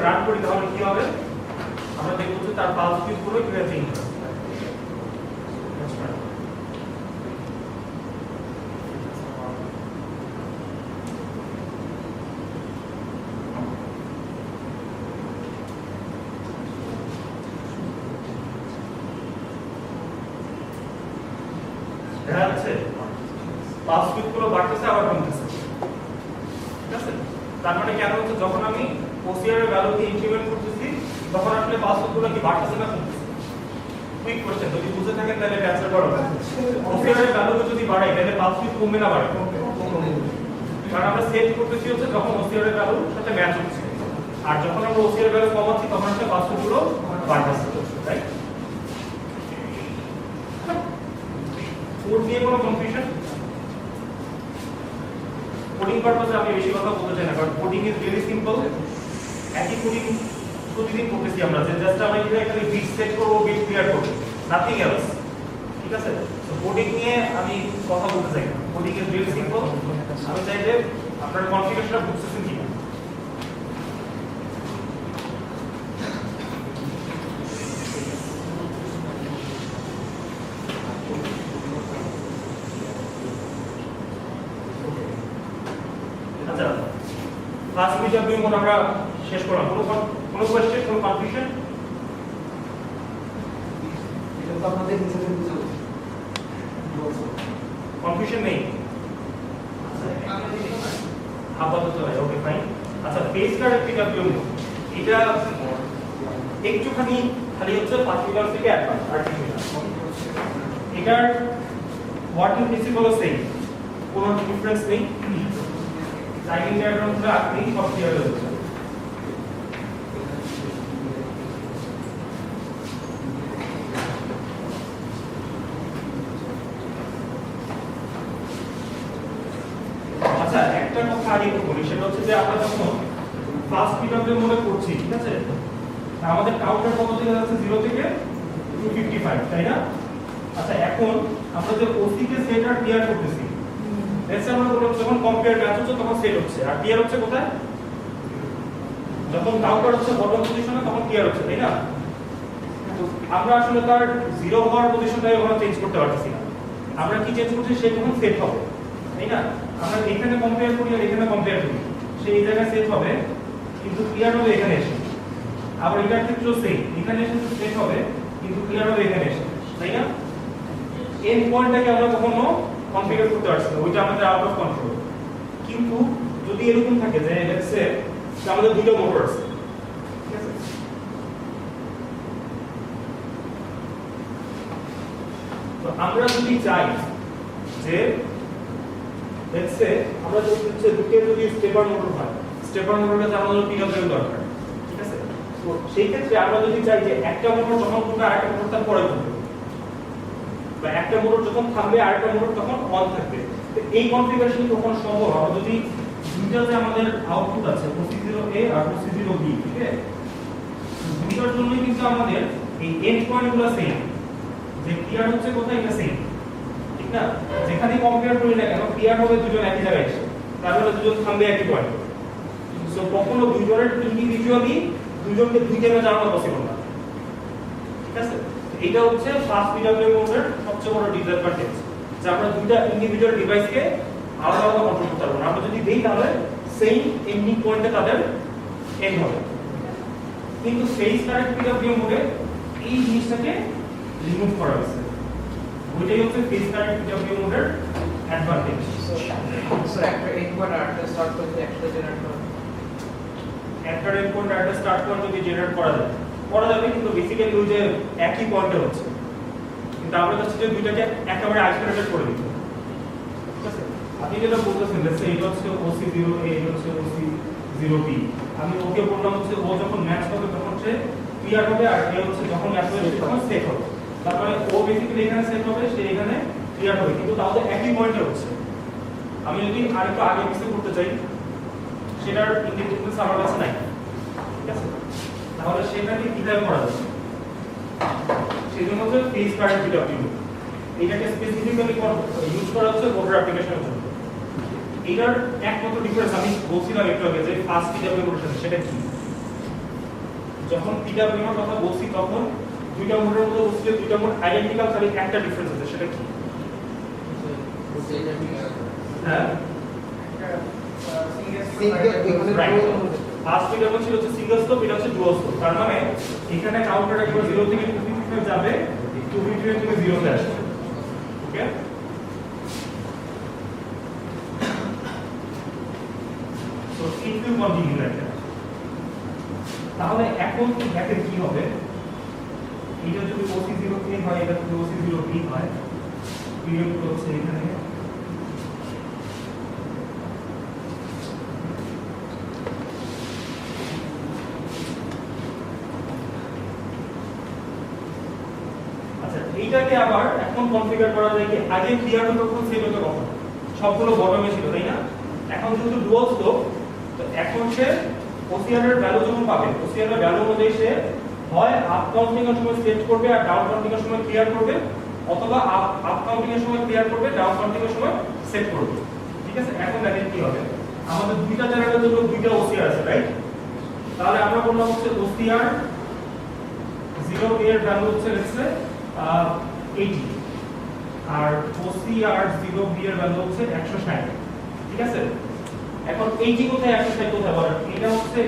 Run করি তাহলে কি হবে আমরা দেখব যে তার পালস উইডথ গুলো কিভাবে চেঞ্জ হয় দেখা যাচ্ছে পালস উইডথ গুলো বাড়তেছে আবার কমতেছে ঠিক আছে তার মানে কেন হচ্ছে যখন আমি ওসিআর এর ভ্যালুকে ইনক্রিমেন্ট করতেছি তখন আসলে পালস উইডথ গুলো কি বাড়তেছে না কমতেছে কুইক কোশ্চেন যদি বুঝে থাকেন তাহলে অ্যানসার করো ওসিআর এর ভ্যালু যদি বাড়ে তাহলে পালস উইডথ কমবে না বাড়ে কারণ আমরা সেট করতেছি হচ্ছে যখন ওসিআর এর ভ্যালুর সাথে ম্যাচ হচ্ছে আর যখন আমরা ওসিআর এর ভ্যালু কমাচ্ছি তখন আসলে পালস উইডথ গুলো বাড়তেছে রাইট কোড নিয়ে কোনো কনফিউশন কোডিং পারপাসে আমি বেশি কথা বলতে চাই না কারণ কোডিং ইজ রিয়েলি সিম্পল একই কোডিং প্রতিদিন করতেছি আমরা যে জাস্ট আমরা এখানে বিট সেট করব বিট ক্লিয়ার করব নাথিং এলস ঠিক আছে তো কোডিং নিয়ে আমি কথা বলতে চাই না কোডিং ইজ রিয়েলি সিম্পল আমি চাই যে আপনার কনফিগারেশনটা বুঝতেছেন কিনা ক্লাস ভিডিও বিম আমরা শেষ করলাম কোনো কোশ্চেন কোনো কনফিউশন এটা তো আমাদের হিসেবে বুঝো কনফিউশন নেই আপাতত নাই ওকে ফাইন আচ্ছা পেজ কার্ড পিকআপ বিম এটা একটুখানি খালি হচ্ছে পার্টিকুলার থেকে অ্যাডভান্স আর কিছু না এটার ওয়ার্কিং প্রিন্সিপাল সেম কোনো ডিফারেন্স নেই লাইনিং ডায়াগ্রামটা আপনি সব ক্লিয়ার হয়ে যাচ্ছে আচ্ছা একটা কথা আগে একটু বলি সেটা হচ্ছে যে আমরা যখন ফার্স্ট পিকআপের মধ্যে করছি ঠিক আছে আমাদের কাউন্টার কত থেকে যাচ্ছে 0 থেকে 255 তাই না আচ্ছা এখন আমরা যে ওসি কে সেট আর ক্লিয়ার করতেছি এসে আমরা যখন কম্পেয়ার ম্যাচ হচ্ছে তখন সেট হচ্ছে আর ক্লিয়ার হচ্ছে কোথায় যখন কাউন্টার হচ্ছে বটম পজিশনে তখন ক্লিয়ার হচ্ছে তাই না তো আমরা আসলে তার 0 হওয়ার পজিশনটাই আমরা চেঞ্জ করতে পারতেছি না আমরা কি চেঞ্জ করছি সে যখন সেট হবে তাই না আমরা এখানে কম্পেয়ার করি আর এখানে কম্পেয়ার করি সেই জায়গায় সেট হবে কিন্তু ক্লিয়ার হবে এখানে এসে আবার এটার ক্ষেত্রেও সেম এখানে এসে সেট হবে কিন্তু ক্লিয়ার হবে এখানে এসে তাই না এন্ড পয়েন্টটাকে আমরা কখনো কনফিগার করতে পারছি না ওইটা আমাদের আউট অফ কন্ট্রোল কিন্তু যদি এরকম থাকে যে লেটস সে আমাদের দুটো মোটর আছে ঠিক আছে তো আমরা যদি চাই যে লেটস সে আমরা যদি হচ্ছে দুটো যদি স্টেপার মোটর হয় স্টেপার মোটরটা আমাদের পিকআপের দরকার ঠিক আছে তো সেই ক্ষেত্রে আমরা যদি চাই যে একটা মোটর যখন ঘুরবে আরেকটা মোটর তার পরে ঘুরবে বা একটা মোটর যখন থামবে আরেকটা মোটর তখন অন থাকবে তো এই কনফিগারেশন কখনো সম্ভব হবে যদি দুইটা যে আমাদের আউটপুট আছে OC0A আর OC0B ঠিক আছে দুইটার জন্যই কিন্তু আমাদের এই এন্ড পয়েন্টগুলো সেম যে ক্লিয়ার হচ্ছে কোথায় এটা সেম ঠিক না যেখানেই কম্পেয়ার করি না কেন ক্লিয়ার হবে দুজন একই জায়গায় এসে তাহলে দুজন থামবে একই পয়েন্টে সো কখনো দুইজনের ইন্ডিভিজুয়ালি দুজনকে দুই জায়গায় যাওয়া পসিবল না ঠিক আছে এটা হচ্ছে ফাস্ট পিডব্লিউ মোডের সবচেয়ে বড় ডিসঅ্যাডভান্টেজ যে আমরা দুইটা ইন্ডিভিজুয়াল ডিভাইসকে আলাদা আলাদা কন্ট্রোল করতে পারবো না আমরা যদি দেই তাহলে সেম এন্ডিং পয়েন্টে তাদের এন্ড হবে কিন্তু ফেজ কারেন্ট পিডব্লিউ মোডে এই জিনিসটাকে রিমুভ করা হয়েছে ওইটাই হচ্ছে ফেজ কারেন্ট পিডব্লিউ মোডের অ্যাডভান্টেজ সো একটা ইনপুট আর্টটা স্টার্ট করতে একটা জেনারেট করা একটা ইনপুট আর্টটা স্টার্ট করে যদি জেনারেট করা যাবে কিন্তু বেসিক্যালি ওই যে একই পয়েন্টে হচ্ছে কিন্তু আমরা চাচ্ছি যে দুইটাকে একেবারে আইসোলেটেড করে দিতে ঠিক আছে আপনি যেটা বলতেছেন যে এটা হচ্ছে OC0A এটা হচ্ছে OC0B আমি ওকে বললাম হচ্ছে ও যখন ম্যাচ হবে তখন সে ক্লিয়ার হবে আর এ হচ্ছে যখন ম্যাচ হবে তখন সেট হবে তার মানে ও বেসিক্যালি এখানে সেট হবে সে এখানে ক্লিয়ার হবে কিন্তু তাহলে একই পয়েন্টে হচ্ছে আমি যদি আরেকটু আগে পিছিয়ে করতে চাই সেটার ইন্ডিপেন্ডেন্স আমার কাছে নাই ঠিক আছে তাহলে সেটাকে কিভাবে করা যাবে সেজন্য হচ্ছে ফেজ কারেন্ট পিডব্লিউ এটাকে স্পেসিফিক্যালি ইউজ করা হচ্ছে মোটর অ্যাপ্লিকেশনের জন্য এটার একমাত্র ডিফারেন্স আমি বলছিলাম একটু আগে যে ফাস্ট পিডব্লিউ মোটর সেটা কি যখন পিডব্লিউ এর কথা বলছি তখন দুইটা মোডের মধ্যে বলছি যে দুইটা মোড আইডেন্টিক্যাল, খালি একটা ডিফারেন্স আছে, সেটা কি? হ্যাঁ, ফার্স্ট পিডব্লিউ ছিল হচ্ছে সিঙ্গেল স্লোপ, এটা হচ্ছে ডুয়াল স্লোপ। তার মানে এখানে কাউন্টার একবার 0 থেকে 255 যাবে, 255 থেকে 0 তে আসবে। Okay, so it will continue like that. তাহলে এখন দেখেন কি হবে, এটা যদি OC0A হয়, এটা যদি OC0B হয়, পিরিয়ড হচ্ছে এখানে আচ্ছা, এইটাকে আবার এখন কনফিগার করা যায় কি, আগে ক্লিয়ার হতো কখন, সেট হতো কখন, সবগুলো বটমে ছিল, তাই না? এখন যেহেতু ডুয়াল স্লোপ, তো এখন সে OCR এর ভ্যালু যখন পাবে, OCR এর ভ্যালু অনুযায়ী সে হয় আপ কাউন্টিং এর সময় সেট করবে আর ডাউন কাউন্টিং এর সময় ক্লিয়ার করবে, অথবা আপ কাউন্টিং এর সময় ক্লিয়ার করবে, ডাউন কাউন্টিং এর সময় সেট করবে। ঠিক আছে, এখন দেখেন কি হবে, আমাদের দুইটা চ্যানেলের জন্য দুইটা OCR আছে, রাইট? তাহলে আমরা বললাম হচ্ছে OCR 0A এর ভ্যালু হচ্ছে let's say 80, R OCR 0B এর ভ্যালু হচ্ছে 160। ঠিক আছে, এখন 80 কোথায় 160 কোথায় বলেন? এটা হচ্ছে